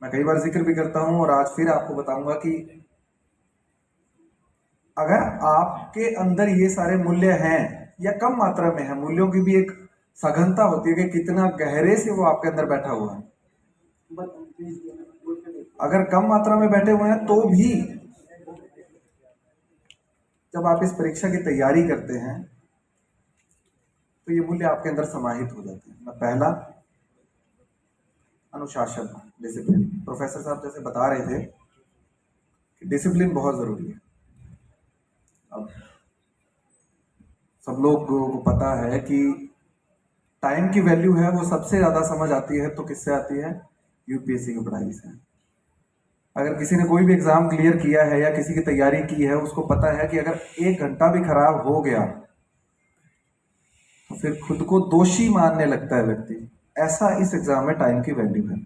मैं कई बार जिक्र भी करता हूं और आज फिर आपको बताऊंगा कि अगर आपके अंदर ये सारे मूल्य हैं या कम मात्रा में है, मूल्यों की भी एक सघनता होती है कि कितना गहरे से वो आपके अंदर बैठा हुआ है। अगर कम मात्रा में बैठे हुए हैं तो भी जब आप इस परीक्षा की तैयारी करते हैं तो ये मूल्य आपके अंदर समाहित हो जाते हैं। पहला, अनुशासन, डिसिप्लिन। प्रोफेसर साहब जैसे बता रहे थे कि डिसिप्लिन बहुत जरूरी है। अब सब लोगों को पता है कि टाइम की वैल्यू है वो सबसे ज्यादा समझ आती है तो किससे आती है? यूपीएससी की पढ़ाई से। अगर किसी ने कोई भी एग्जाम क्लियर किया है या किसी की तैयारी की है, उसको पता है कि अगर 1 घंटा भी खराब हो गया तो फिर खुद को दोषी मानने लगता है व्यक्ति। ऐसा इस एग्जाम में टाइम की वैल्यू है।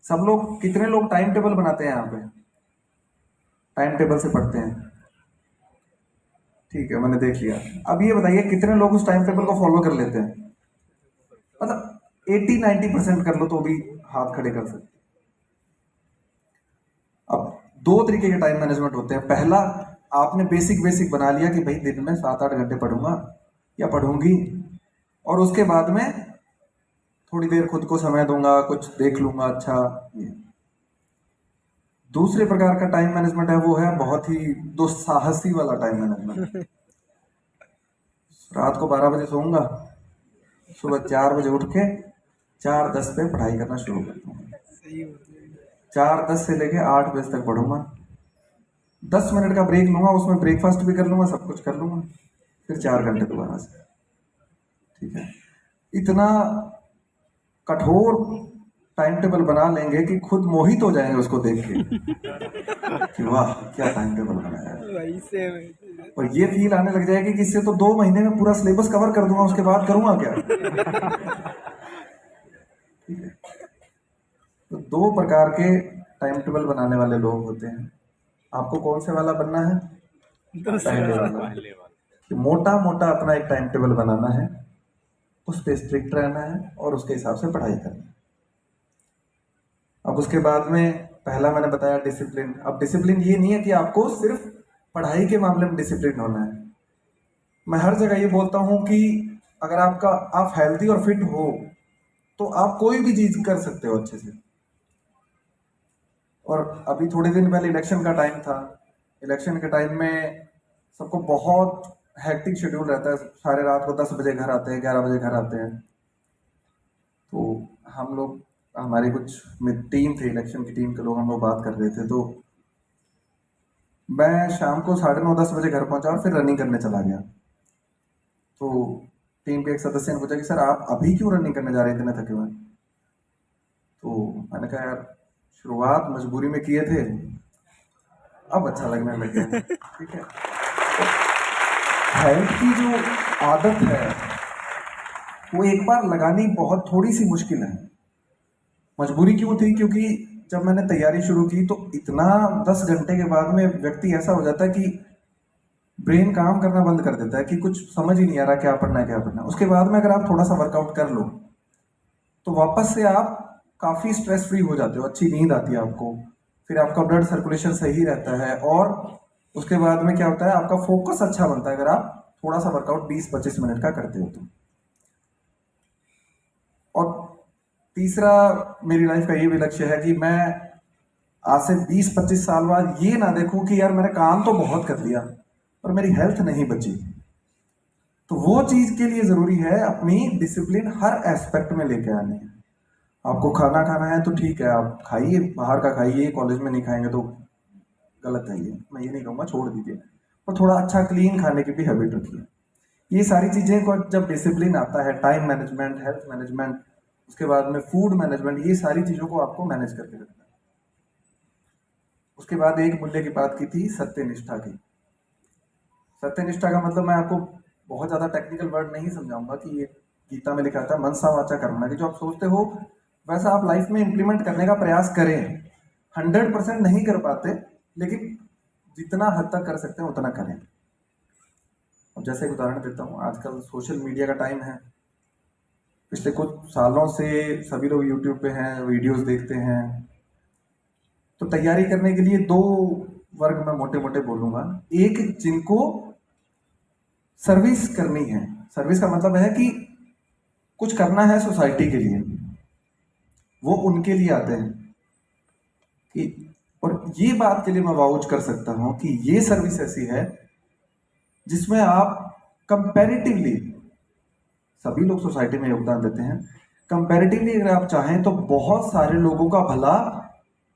सब लोग, कितने लोग टाइम टेबल बनाते हैं यहाँ पे? टाइम टेबल से पढ़ते हैं? ठीक है, मैंने देख लिया। अब ये बताइए कितने लोग उस टाइम टेबल को फॉलो कर लेते हैं? मतलब 80-90% कर लो तो भी हाथ खड़े कर सकते। अब 2 तरीके के टाइम मैनेजमेंट होते हैं। पहला, आपने बेसिक बेसिक बना लिया कि भाई दिन में 7-8 घंटे पढ़ूंगा या पढ़ूंगी, और उसके बाद में थोड़ी देर खुद को समय दूंगा, कुछ देख लूंगा अच्छा। ये दूसरे प्रकार का टाइम मैनेजमेंट है, वो है बहुत ही दुस्साहसी वाला टाइम मैनेजमेंट। रात को 12 बजे सोऊंगा, सुबह 4 बजे उठ के 4:10 पे पढ़ाई करना शुरू करता हूँ। 4:10 से लेके 8 बजे तक पढ़ूंगा। 10 मिनट का ब्रेक लूंगा, उसमें ब्रेकफास्ट भी कर लूंगा, सब कुछ कर लूंगा, फिर 4 घंटे दोबारा से। ठीक है, इतना कठोर टाइम टेबल बना लेंगे कि खुद मोहित हो जाएंगे उसको देख के कि वाह क्या टाइम टेबल बनाया है। और ये फील आने लग जाएगी कि इससे तो 2 महीने में पूरा सिलेबस कवर कर दूंगा, उसके बाद करूंगा क्या। ठीक है, तो 2 प्रकार के टाइम टेबल बनाने वाले लोग होते हैं। आपको कौन से वाला बनना है? पहले वाला। मोटा मोटा अपना एक टाइम टेबल बनाना है, उस पर स्ट्रिक्ट रहना है और उसके हिसाब से पढ़ाई करनी है। अब उसके बाद में पहला मैंने बताया डिसिप्लिन। अब डिसिप्लिन ये नहीं है कि आपको सिर्फ पढ़ाई के मामले में डिसिप्लिन होना है। मैं हर जगह ये बोलता हूं कि अगर आप हेल्दी और फिट हो तो आप कोई भी चीज कर सकते हो अच्छे से। और अभी थोड़े दिन पहले इलेक्शन का टाइम था। इलेक्शन के टाइम में सबको बहुत हैक्टिक शेड्यूल रहता है, सारे रात को 10 बजे घर आते हैं, 11 बजे घर आते हैं। तो हम लोग, हमारी कुछ टीम थी, इलेक्शन की टीम के लोग, हम लोग बात कर रहे थे। तो मैं शाम को 9:30-10 बजे घर पहुंचा और फिर रनिंग करने चला गया। तो टीम के एक सदस्य ने पूछा कि सर आप अभी क्यों रनिंग करने जा रहे हैं इतने थके हुए? तो मैंने कहा यार शुरुआत मजबूरी में किए थे, अब अच्छा लगने लग गया। ठीक है, हेल्थ की जो आदत है वो एक बार लगानी बहुत थोड़ी सी मुश्किल है। मजबूरी क्यों थी? क्योंकि जब मैंने तैयारी शुरू की तो इतना 10 घंटे के बाद में व्यक्ति ऐसा हो जाता है कि ब्रेन काम करना बंद कर देता है कि कुछ समझ ही नहीं आ रहा क्या पढ़ना है क्या पढ़ना है। उसके बाद में अगर आप थोड़ा सा वर्कआउट कर लो तो वापस से आप काफी स्ट्रेस फ्री हो जाते हो, अच्छी नींद आती है आपको, फिर आपका ब्लड सर्कुलेशन सही रहता है, और उसके बाद में क्या होता है आपका फोकस अच्छा बनता है अगर आप थोड़ा सा वर्कआउट 20-25 मिनट का करते हो तो। और तीसरा मेरी लाइफ का ये भी लक्ष्य है कि मैं आज से 20-25 साल बाद ये ना देखूं कि यार मैंने काम तो बहुत कर लिया पर मेरी हेल्थ नहीं बची। तो वो चीज के लिए जरूरी है अपनी डिसिप्लिन हर एस्पेक्ट में लेके आनी है। आपको खाना खाना है तो ठीक है, आप खाइए, बाहर का खाइए, कॉलेज में नहीं खाएंगे तो गलत है। ये मैं ये नहीं कहूँगा, छोड़ दीजिए, और थोड़ा अच्छा क्लीन खाने की भी हैबिट रखिए। ये सारी चीजें को जब डिसिप्लिन आता है, टाइम मैनेजमेंट, हेल्थ मैनेजमेंट, उसके बाद में फूड मैनेजमेंट, ये सारी चीजों को आपको मैनेज करके रखना है। उसके बाद एक मूल्य की बात की थी, सत्यनिष्ठा की। सत्यनिष्ठा का मतलब मैं आपको बहुत ज्यादा टेक्निकल वर्ड नहीं समझाऊंगा कि ये गीता में लिखा था मनसा वाचा कर्मणा, कि जो आप सोचते हो वैसा आप लाइफ में इंप्लीमेंट करने का प्रयास करें। 100% नहीं कर पाते, लेकिन जितना हद तक कर सकते हैं उतना करें। अब जैसे एक उदाहरण देता हूँ, आजकल सोशल मीडिया का टाइम है, पिछले कुछ सालों से सभी लोग यूट्यूब पे हैं, वीडियोस देखते हैं। तो तैयारी करने के लिए दो वर्ग मैं मोटे मोटे बोलूंगा। एक, जिनको सर्विस करनी है, सर्विस का मतलब है कि कुछ करना है सोसाइटी के लिए, वो उनके लिए आते हैं कि, और ये बात के लिए मैं वाउच कर सकता हूं कि ये सर्विस ऐसी है जिसमें आप कंपैरेटिवली, सभी लोग सोसाइटी में योगदान देते हैं, कंपैरेटिवली अगर आप चाहें तो बहुत सारे लोगों का भला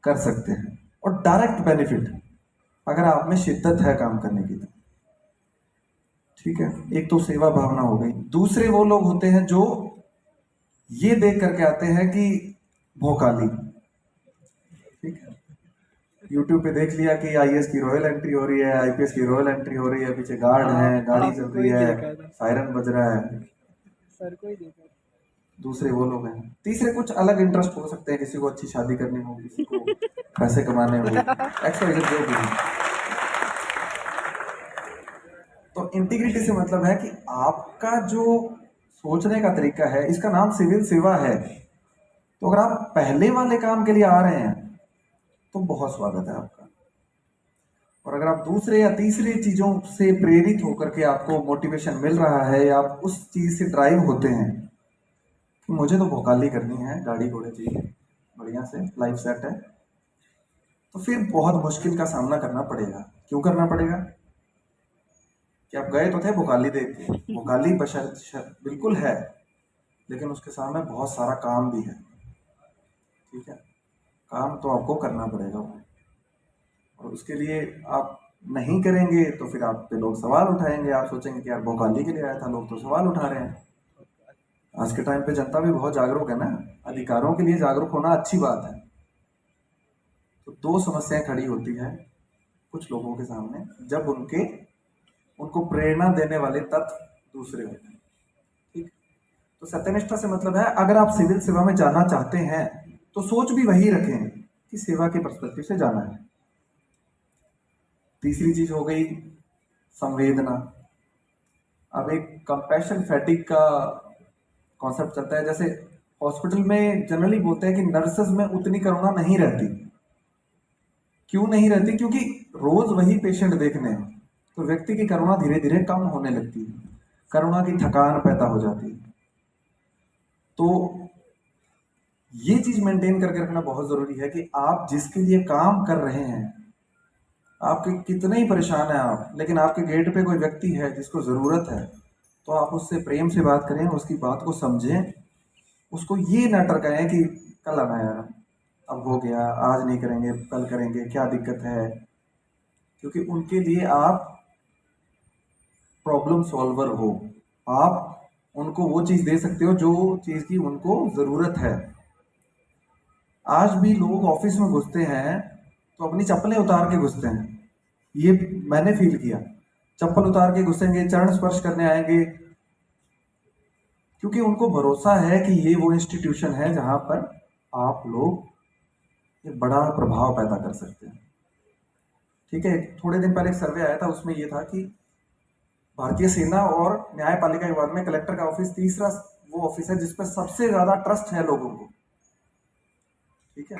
कर सकते हैं, और डायरेक्ट बेनिफिट अगर आप में शिद्दत है काम करने की तो। ठीक है, एक तो सेवा भावना हो गई। दूसरे वो लोग होते हैं जो ये देख करके आते हैं कि भोकाली, ठीक है, यूट्यूब पे देख लिया कि आईएएस की रॉयल एंट्री हो रही है, आईपीएस की रॉयल एंट्री हो रही है, पीछे गार्ड है, गाड़ी चल रही है, सायरन बज रहा है, सर को ही देखा। दूसरे वो लोग हैं। तीसरे कुछ अलग इंटरेस्ट हो सकते हैं, किसी को अच्छी शादी करनी हो, किसी को पैसे कमाने हो, एक्सवाइजेड जो भी। तो इंटीग्रिटी से मतलब है कि आपका जो सोचने का तरीका है, इसका नाम सिविल सेवा है। तो अगर आप पहले वाले काम के लिए आ रहे हैं तो बहुत स्वागत है आपका, और अगर आप दूसरे या तीसरे चीजों से प्रेरित होकर के आपको मोटिवेशन मिल रहा है, या आप उस चीज से ड्राइव होते हैं कि मुझे तो भोकाली करनी है, गाड़ी घोड़े चाहिए, बढ़िया से लाइफ सेट है, तो फिर बहुत मुश्किल का सामना करना पड़ेगा। क्यों करना पड़ेगा? कि आप गए तो थे भोकाली देख के, भोकाली बिल्कुल है, लेकिन उसके सामने बहुत सारा काम भी है। ठीक है, काम तो आपको करना पड़ेगा, और उसके लिए आप नहीं करेंगे तो फिर आप पे लोग सवाल उठाएंगे। आप सोचेंगे कि यार भोकाली के लिए आया था, लोग तो सवाल उठा रहे हैं। आज के टाइम पे जनता भी बहुत जागरूक है ना, अधिकारों के लिए जागरूक होना अच्छी बात है। तो दो समस्याएं खड़ी होती है कुछ लोगों के सामने जब उनको प्रेरणा देने वाले तत्व दूसरे होते हैं। ठीक, तो सत्यनिष्ठा से मतलब है अगर आप सिविल सेवा में जाना चाहते हैं तो सोच भी वही रखें कि सेवा के पर्सपेक्टिव से जाना है। तीसरी चीज हो गई संवेदना। अब एक कंपैशन फैटिक का कॉन्सेप्ट चलता है। जैसे हॉस्पिटल में जनरली बोलते हैं कि नर्सेस में उतनी करुणा नहीं रहती। क्यों नहीं रहती? क्योंकि रोज वही पेशेंट देखने हैं, तो व्यक्ति की करुणा धीरे धीरे कम होने लगती है, करुणा की थकान पैदा हो जाती है। तो ये चीज मेंटेन करके रखना बहुत जरूरी है कि आप जिसके लिए काम कर रहे हैं, आपके कितने ही परेशान है आप, लेकिन आपके गेट पे कोई व्यक्ति है जिसको जरूरत है, तो आप उससे प्रेम से बात करें, उसकी बात को समझें, उसको ये ना टरकाएं कि कल आना यार, अब हो गया, आज नहीं करेंगे, कल करेंगे, क्या दिक्कत है। क्योंकि उनके लिए आप प्रॉब्लम सॉल्वर हो, आप उनको वो चीज दे सकते हो जो चीज की उनको जरूरत है। आज भी लोग ऑफिस में घुसते हैं तो अपनी चप्पलें उतार के घुसते हैं, ये मैंने फील किया। चप्पल उतार के घुसेंगे, चरण स्पर्श करने आएंगे, क्योंकि उनको भरोसा है कि ये वो इंस्टीट्यूशन है जहां पर आप लोग एक बड़ा प्रभाव पैदा कर सकते हैं। ठीक है, थोड़े दिन पहले एक सर्वे आया था, उसमें ये था कि भारतीय सेना और न्यायपालिका विभाग में कलेक्टर का ऑफिस तीसरा वो ऑफिस है जिस पर सबसे ज्यादा ट्रस्ट है लोगों को। ठीक है,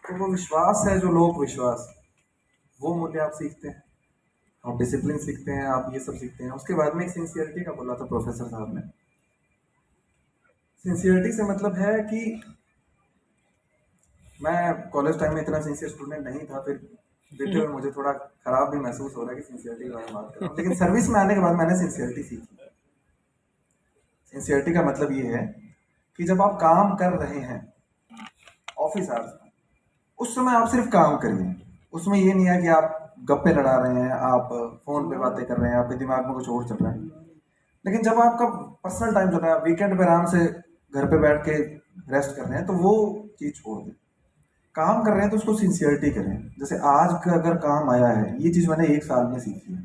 तो वो विश्वास है, जो लोक विश्वास, वो मूल्य आप सीखते हैं, आप डिसिप्लिन सीखते हैं, आप ये सब सीखते हैं। उसके बाद में एक सिंसियरिटी का बोला था प्रोफेसर साहब ने। सिंसियरिटी से मतलब है कि मैं कॉलेज टाइम में इतना सिंसियर स्टूडेंट नहीं था, फिर देते हुए मुझे थोड़ा खराब भी महसूस हो रहा है कि सिंसियरिटी के बारे में बात कर रहा हूँ, लेकिन सर्विस में आने के बाद मैंने सिंसियरिटी सीखी। सिंसियरिटी का मतलब ये है कि जब आप काम कर रहे हैं ऑफिस आवर्स में, उस समय आप सिर्फ काम करिए। उसमें ये नहीं है कि आप गप्पे लड़ा रहे हैं, आप फोन पे बातें कर रहे हैं, आपके दिमाग में कुछ और चल रहा है। लेकिन जब आपका पर्सनल टाइम चल रहा है, आप वीकेंड पे आराम से घर पे बैठ के रेस्ट कर रहे हैं, तो वो चीज छोड़ दें। काम कर रहे हैं तो उसको सिंसियरिटी करें। जैसे आज का अगर काम आया है, ये चीज मैंने एक साल में सीखी है।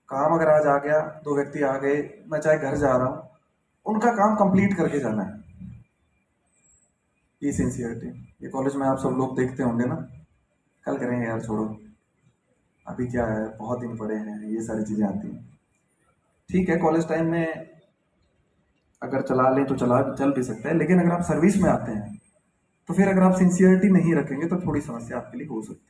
काम अगर आज आ गया, दो व्यक्ति आ गए, मैं चाहे घर जा रहा हूँ, उनका काम कंप्लीट करके जाना है, ये सिंसियरिटी। ये कॉलेज में आप सब लोग देखते होंगे ना, कल करेंगे यार, छोड़ो, अभी क्या है, बहुत दिन पड़े हैं, ये सारी चीजें आती हैं। ठीक है, कॉलेज टाइम में अगर चला लें तो चल भी सकता है, लेकिन अगर आप सर्विस में आते हैं तो फिर अगर आप सिंसियरिटी नहीं रखेंगे तो थोड़ी समस्या आपके लिए हो सकती है।